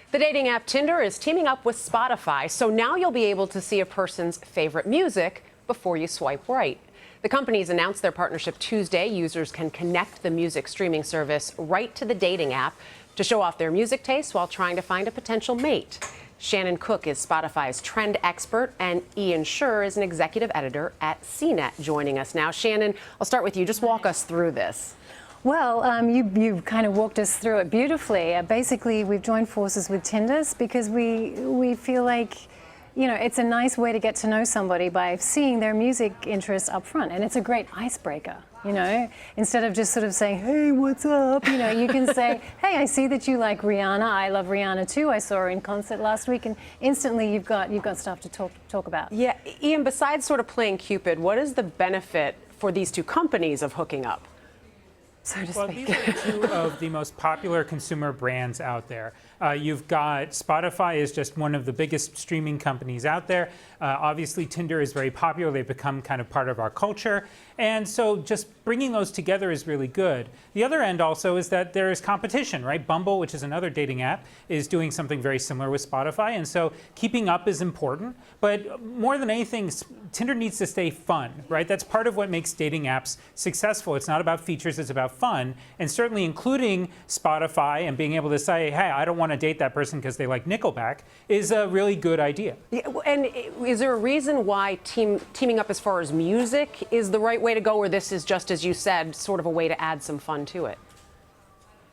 The dating app Tinder is teaming up with Spotify, so now you'll be able to see a person's favorite music before you swipe right. The companies announced their partnership Tuesday. Users can connect the music streaming service right to the dating app to show off their music tastes while trying to find a potential mate. Shanon Cook is Spotify's trend expert, and Ian Sherr is an executive editor at CNET joining us now. Shanon, I'll start with you. Just walk us through this. Well, you kind of walked us through it beautifully. Basically, we've joined forces with Tinder's because we feel like, you know, it's a nice way to get to know somebody by seeing their music interests up front, and it's a great icebreaker. You know, instead of just sort of saying, "Hey, what's up?" You know, you can say, "Hey, I see that you like Rihanna. I love Rihanna too. I saw her in concert last week," and instantly you've got stuff to talk about. Yeah, Ian. Besides sort of playing Cupid, what is the benefit for these two companies of hooking up? So to well, speak. these are two of the most popular consumer brands out there. You've got Spotify is just one of the biggest streaming companies out there. Obviously, Tinder is very popular. They've become kind of part of our culture. And so just bringing those together is really good. The other end also is that there is competition, right? Bumble, which is another dating app, is doing something very similar with Spotify. And so keeping up is important. But more than anything, Tinder needs to stay fun, right? That's part of what makes dating apps successful. It's not about features, it's about fun. And certainly including Spotify and being able to say, hey, I don't want to date that person because they like Nickelback is a really good idea. Yeah, and is there a reason why teaming up as far as music is the right way to go, or this is just, as you said, sort of a way to add some fun to it?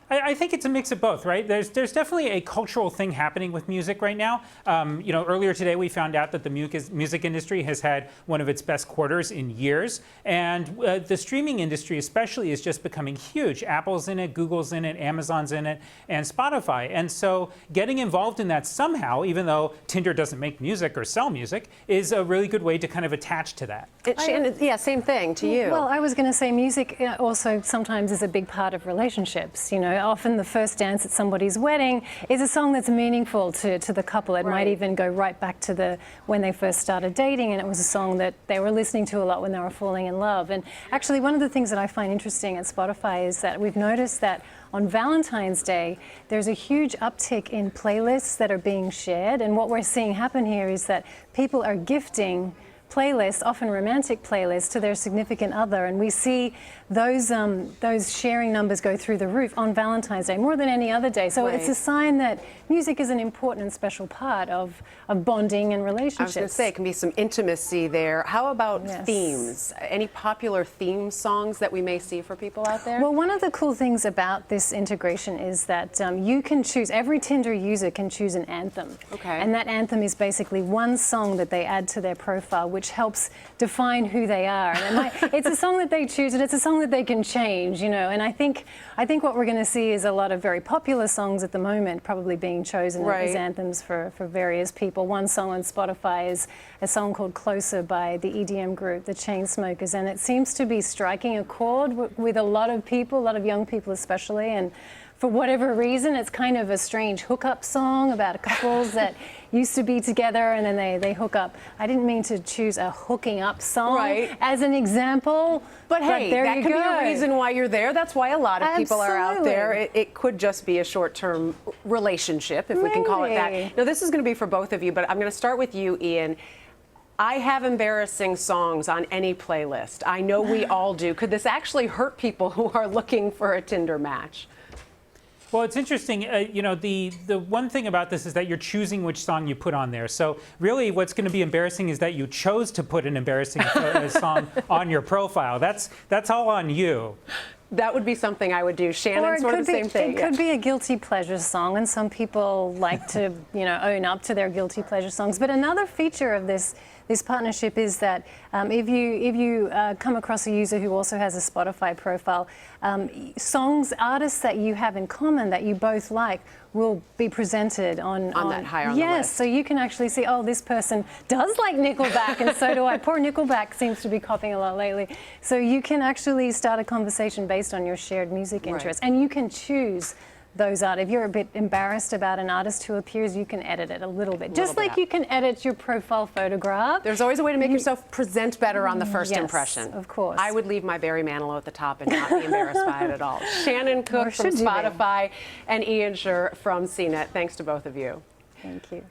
I think it's a mix of both, right? There's definitely a cultural thing happening with music right now. You know, earlier today we found out that the music industry has had one of its best quarters in years, and the streaming industry especially is just becoming huge. Apple's in it, Google's in it, Amazon's in it, and Spotify. And so getting involved in that somehow, even though Tinder doesn't make music or sell music, is a really good way to kind of attach to that. Yeah, same thing to you. Well, I was going to say music also sometimes is a big part of relationships. You know, often the first dance at somebody's wedding is a song that's meaningful to the couple. It might even go right back to when they first started dating, and it was a song that they were listening to a lot when they were falling in love. And actually, one of the things that I find interesting at Spotify is that we've noticed that on Valentine's Day, there's a huge uptick in playlists that are being shared. And what we're seeing happen here is that people are gifting playlists, often romantic playlists, to their significant other, and we see those sharing numbers go through the roof on Valentine's Day more than any other day. So it's a sign that music is an important and special part of bonding and relationships. I was going to say, it can be some intimacy there. How about themes? Any popular theme songs that we may see for people out there? Well, one of the cool things about this integration is that you can choose, every Tinder user can choose an anthem. Okay. And that anthem is basically one song that they add to their profile, which helps define who they are. And it's a song that they choose, and it's a song that they can change, you know. And I think what we're going to see is a lot of very popular songs at the moment probably being chosen as anthems for various people. One song on Spotify is a song called Closer by the EDM group, the Chainsmokers, and it seems to be striking a chord with a lot of people, a lot of young people especially, and for whatever reason, it's kind of a strange hookup song about couples that used to be together and then they hook up. I didn't mean to choose a hooking up song as an example. But hey, that could be a reason why you're there. That's why a lot of people are out there. It could just be a short-term relationship, if we can call it that. Now, this is going to be for both of you, but I'm going to start with you, Ian. I have embarrassing songs on any playlist. I know we all do. Could this actually hurt people who are looking for a Tinder match? Well, it's interesting. You know, the one thing about this is that you're choosing which song you put on there. So really what's going to be embarrassing is that you chose to put an embarrassing song on your profile. That's all on you. That would be something I would do. Shanon, sort of the same thing. It could be a guilty pleasure song, and some people like to, you know, own up to their guilty pleasure songs. But another feature of this partnership is that if you come across a user who also has a Spotify profile, artists that you have in common that you both like will be presented on that higher on the list. Yes, so you can actually see, oh, this person does like Nickelback, and so do I. Poor Nickelback seems to be coughing a lot lately. So you can actually start a conversation based on your shared music interests, and you can choose those art. If you're a bit embarrassed about an artist who appears, you can edit it a little bit. Just like you can edit your profile photograph. There's always a way to make yourself present better on the first Yes, impression. of course. I would leave my Barry Manilow at the top and not be embarrassed by it at all. Shanon Cook from should you be? Spotify and Ian Sherr from CNET. Thanks to both of you. Thank you.